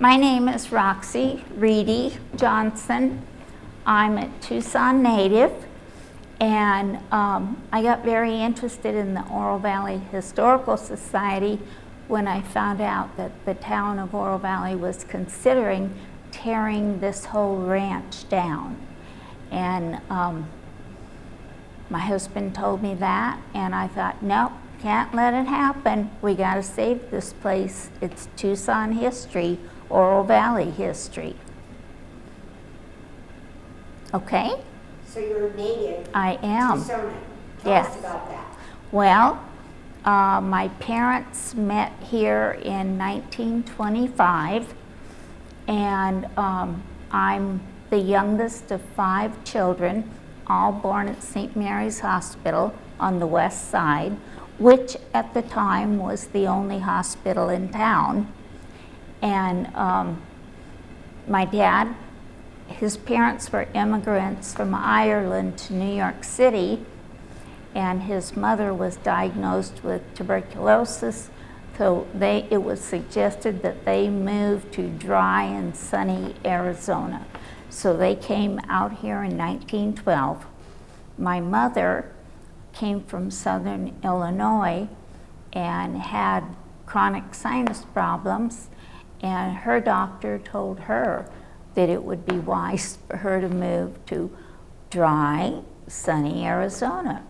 My name is Roxy Re-Edit Johnson. I'm a Tucson native, and I got very interested in the Oro Valley Historical Society when I found out that the town of Oro Valley was considering tearing this whole ranch down. And my husband told me that, and I thought, nope, can't let it happen. We got to save this place. It's Tucson history, Oro Valley history. Okay? So you're a native. I am. Tucson. Tell Yes. us about that. Well, my parents met here in 1925, and I'm the youngest of 5 children, all born at St. Mary's Hospital on the west side, which at the time was the only hospital in town. And my dad, his parents were immigrants from Ireland to New York City, and his mother was diagnosed with tuberculosis, so it was suggested that they move to dry and sunny Arizona. So they came out here in 1912. My mother came from southern Illinois and had chronic sinus problems, and her doctor told her that it would be wise for her to move to dry, sunny Arizona.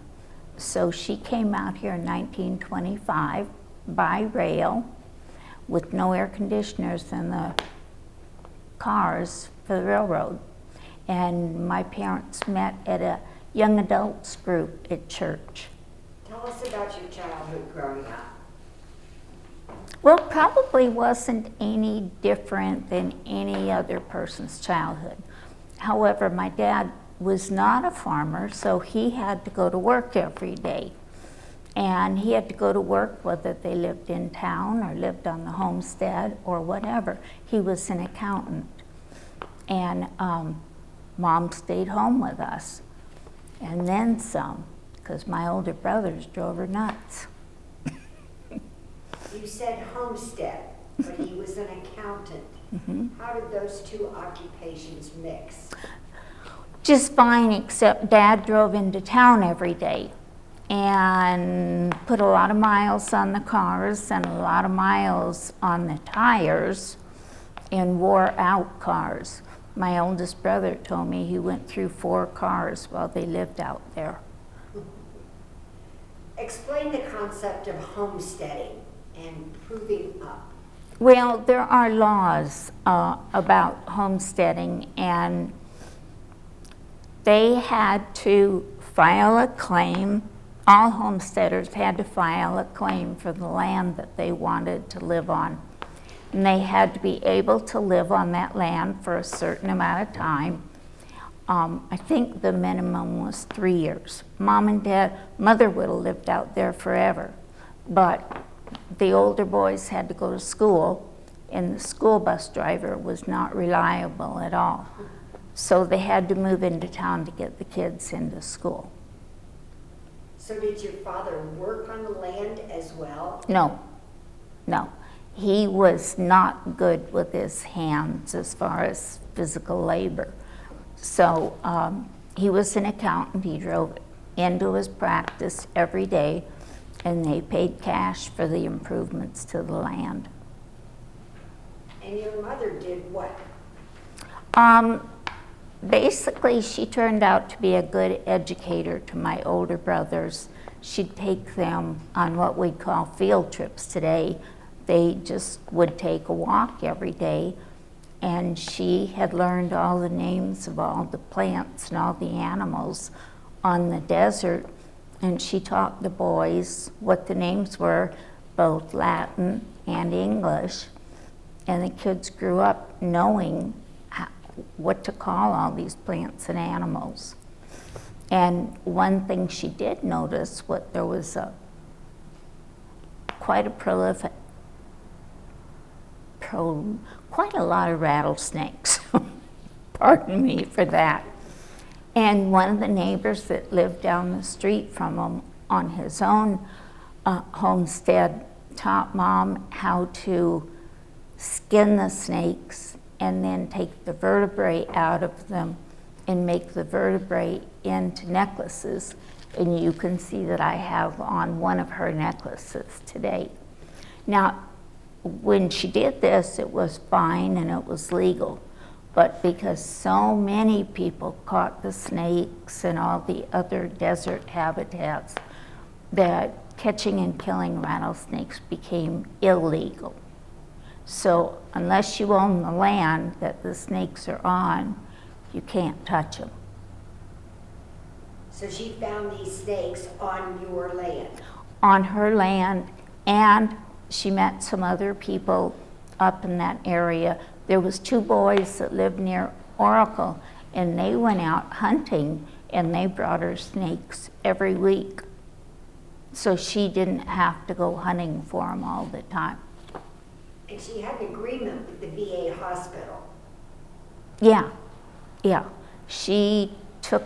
So she came out here in 1925 by rail with no air conditioners in the cars for the railroad. And my parents met at a young adults group at church. Tell us about your childhood growing up. Well, probably wasn't any different than any other person's childhood. However, my dad was not a farmer, so he had to go to work every day. And he had to go to work whether they lived in town or lived on the homestead or whatever. He was an accountant. And Mom stayed home with us. And then some, because my older brothers drove her nuts. You said homestead, but he was an accountant. Mm-hmm. How did those two occupations mix? Just fine, except Dad drove into town every day and put a lot of miles on the cars and a lot of miles on the tires and wore out cars. My oldest brother told me he went through 4 cars while they lived out there. Explain the concept of homesteading and proving up. Well, there are laws about homesteading, and they had to file a claim. All homesteaders had to file a claim for the land that they wanted to live on. And they had to be able to live on that land for a certain amount of time. I think the minimum was 3 years. Mother would have lived out there forever, but the older boys had to go to school, and the school bus driver was not reliable at all. So they had to move into town to get the kids into school. So did your father work on the land as well? No. He was not good with his hands as far as physical labor. So he was an accountant. He drove into his practice every day, and they paid cash for the improvements to the land. And your mother did what? Basically, she turned out to be a good educator to my older brothers. She'd take them on what we'd call field trips today. They just would take a walk every day, and she had learned all the names of all the plants and all the animals on the desert, and she taught the boys what the names were, both Latin and English, and the kids grew up knowing what to call all these plants and animals. And one thing she did notice, there was quite a lot of rattlesnakes. Pardon me for that. And one of the neighbors that lived down the street from him on his own homestead taught Mom how to skin the snakes, and then take the vertebrae out of them and make the vertebrae into necklaces. And you can see that I have on one of her necklaces today. Now, when she did this, it was fine and it was legal. But because so many people caught the snakes and all the other desert habitats, that catching and killing rattlesnakes became illegal. So unless you own the land that the snakes are on, you can't touch them. So she found these snakes on your land? On her land, and she met some other people up in that area. There was 2 boys that lived near Oracle, and they went out hunting, and they brought her snakes every week. So she didn't have to go hunting for them all the time. And she had an agreement with the VA hospital? Yeah. She took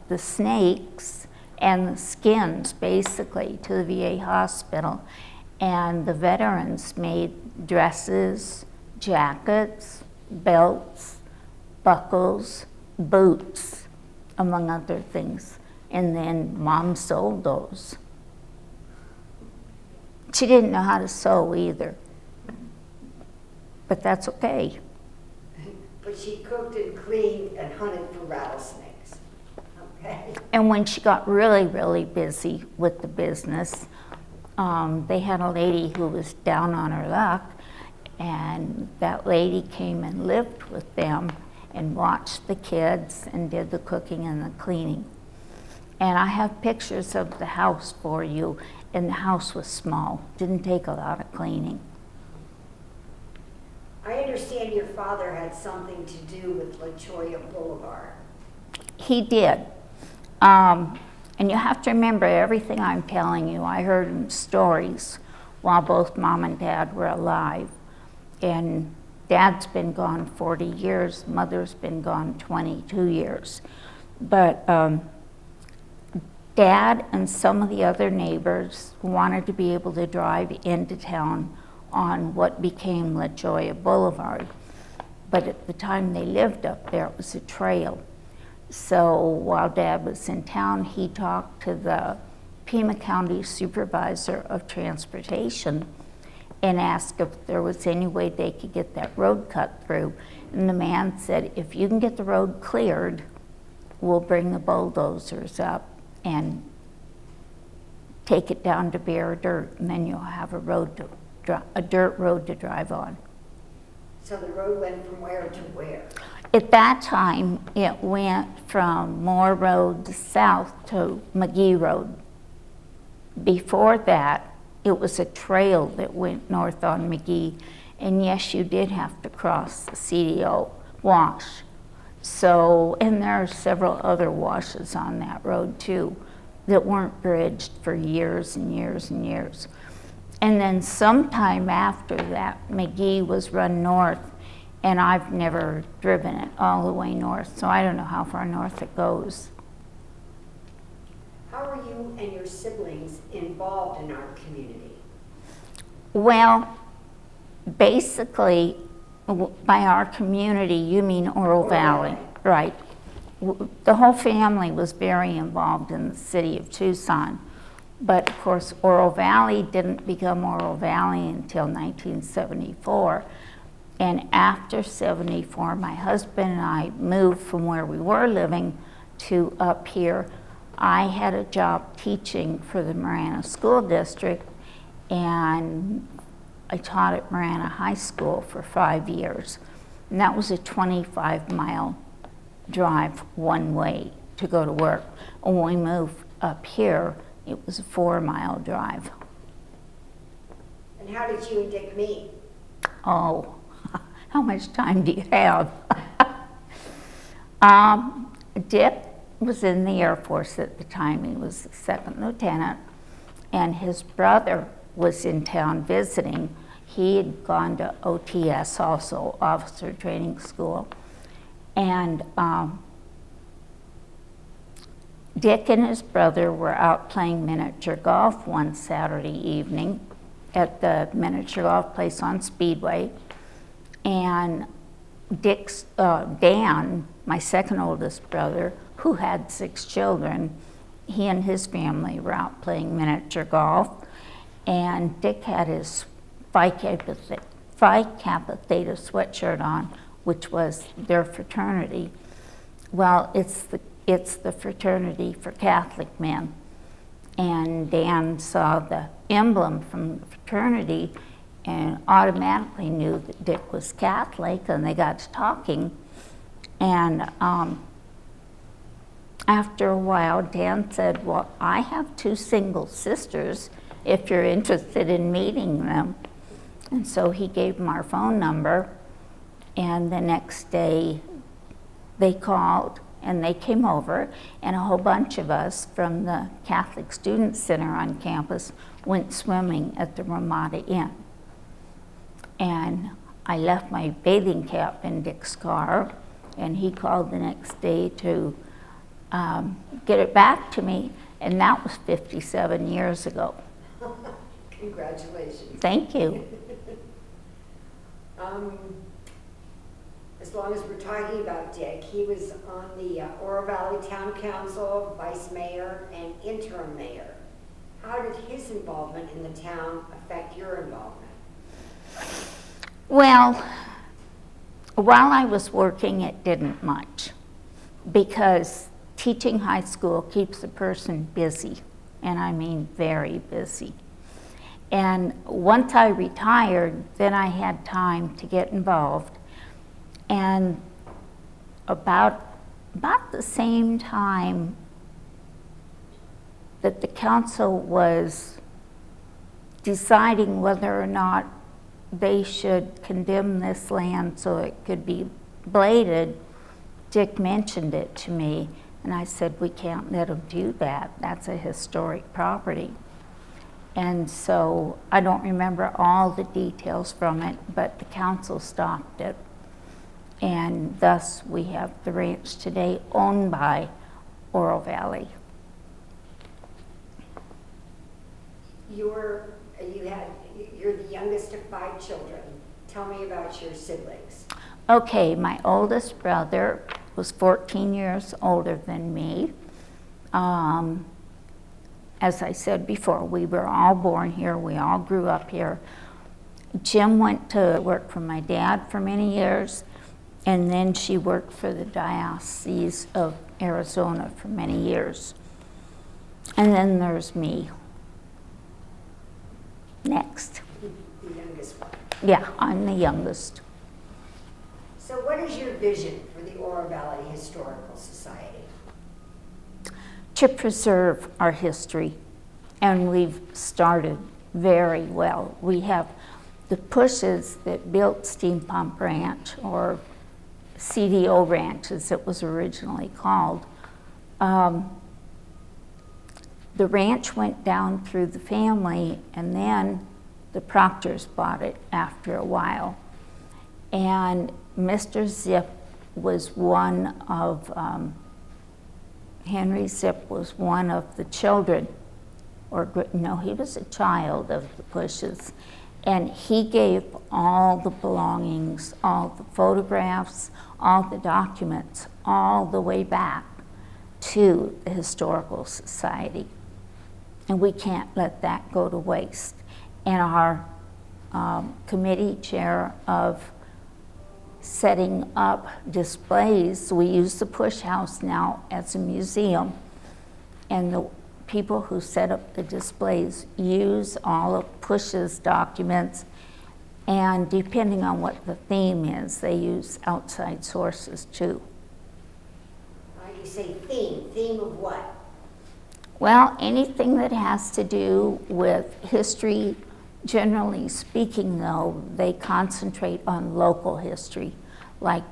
the snakes and the skins, basically, to the VA hospital, and the veterans made dresses, jackets, belts, buckles, boots, among other things. And then Mom sold those. She didn't know how to sew either, but that's okay. But she cooked and cleaned and hunted for rattlesnakes. Okay. And when she got really, really busy with the business, they had a lady who was down on her luck, and that lady came and lived with them and watched the kids and did the cooking and the cleaning. And I have pictures of the house for you, and the house was small. Didn't take a lot of cleaning. I understand your father had something to do with La Cholla Boulevard. He did. And you have to remember everything I'm telling you, I heard in stories while both Mom and Dad were alive. And Dad's been gone 40 years, Mother's been gone 22 years. But Dad and some of the other neighbors wanted to be able to drive into town on what became La Jolla Boulevard. But at the time they lived up there, it was a trail. So while Dad was in town, he talked to the Pima County Supervisor of Transportation and asked if there was any way they could get that road cut through. And the man said, if you can get the road cleared, we'll bring the bulldozers up and take it down to bare dirt, and then you'll have a dirt road to drive on. So the road went from where to where? At that time, it went from Moore Road south to McGee Road. Before that, it was a trail that went north on McGee, and yes, you did have to cross the CDO wash. So, and there are several other washes on that road too that weren't bridged for years and years and years. And then sometime after that, McGee was run north, and I've never driven it all the way north, so I don't know how far north it goes. How are you and your siblings involved in our community? Well, basically, by our community, you mean Oro Valley, right? The whole family was very involved in the city of Tucson. But of course, Oro Valley didn't become Oro Valley until 1974. And after 74, my husband and I moved from where we were living to up here. I had a job teaching for the Marana School District, and I taught at Marana High School for 5 years. And that was a 25-mile drive one way to go to work. And when we moved up here, it was a 4-mile drive. And how did you and Dick meet? Oh, how much time do you have? Dick was in the Air Force at the time. He was a second lieutenant, and his brother was in town visiting. He had gone to OTS also, Officer Training School. And Dick and his brother were out playing miniature golf one Saturday evening at the miniature golf place on Speedway. And Dan, my second oldest brother, who had 6 children, he and his family were out playing miniature golf, and Dick had his Phi Kappa Theta sweatshirt on, which was their fraternity. Well, it's the fraternity for Catholic men. And Dan saw the emblem from the fraternity and automatically knew that Dick was Catholic, and they got to talking. And after a while, Dan said, well, I have 2 single sisters if you're interested in meeting them. And so he gave them our phone number, and the next day they called and they came over, and a whole bunch of us from the Catholic Student Center on campus went swimming at the Ramada Inn. And I left my bathing cap in Dick's car, and he called the next day to get it back to me, and that was 57 years ago. Congratulations. Thank you. As long as we're talking about Dick, he was on the Oro Valley Town Council, vice mayor, and interim mayor. How did his involvement in the town affect your involvement? Well, while I was working, it didn't much, because teaching high school keeps a person busy, and I mean very busy. And once I retired, then I had time to get involved. And about the same time that the council was deciding whether or not they should condemn this land so it could be bladed, Dick mentioned it to me, and I said, we can't let them do that. That's a historic property. And so I don't remember all the details from it, but the council stopped it. And thus we have the ranch today owned by Oro Valley. You're the youngest of 5 children. Tell me about your siblings. Okay, my oldest brother was 14 years older than me. As I said before, we were all born here. We all grew up here. Jim went to work for my dad for many years, and then she worked for the Diocese of Arizona for many years. And then there's me. Next. The youngest one. Yeah, I'm the youngest. So what is your vision for the Oro Valley Historical Society? To preserve our history, and we've started very well. We have the Pushes that built Steam Pump Ranch, or CDO Ranch as it was originally called. The ranch went down through the family, and then the Proctors bought it after a while. And Mr. Zip was one of, Henry Zip was one of the children, or no, he was a child of the Pushes. And he gave all the belongings, all the photographs, all the documents, all the way back to the Historical Society. And we can't let that go to waste. And our committee chair of setting up displays, we use the Push House now as a museum. And the people who set up the displays use all of Push's documents, and depending on what the theme is, they use outside sources too. You say theme of what? Well, anything that has to do with history. Generally speaking, though, they concentrate on local history. Like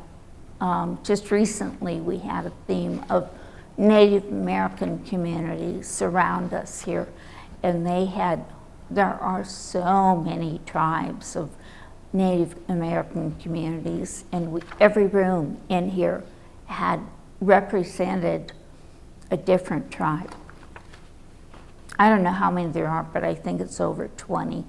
just recently, we had a theme of Native American communities surround us here, and there are so many tribes of Native American communities, and every room in here had represented a different tribe. I don't know how many there are, but I think it's over 20.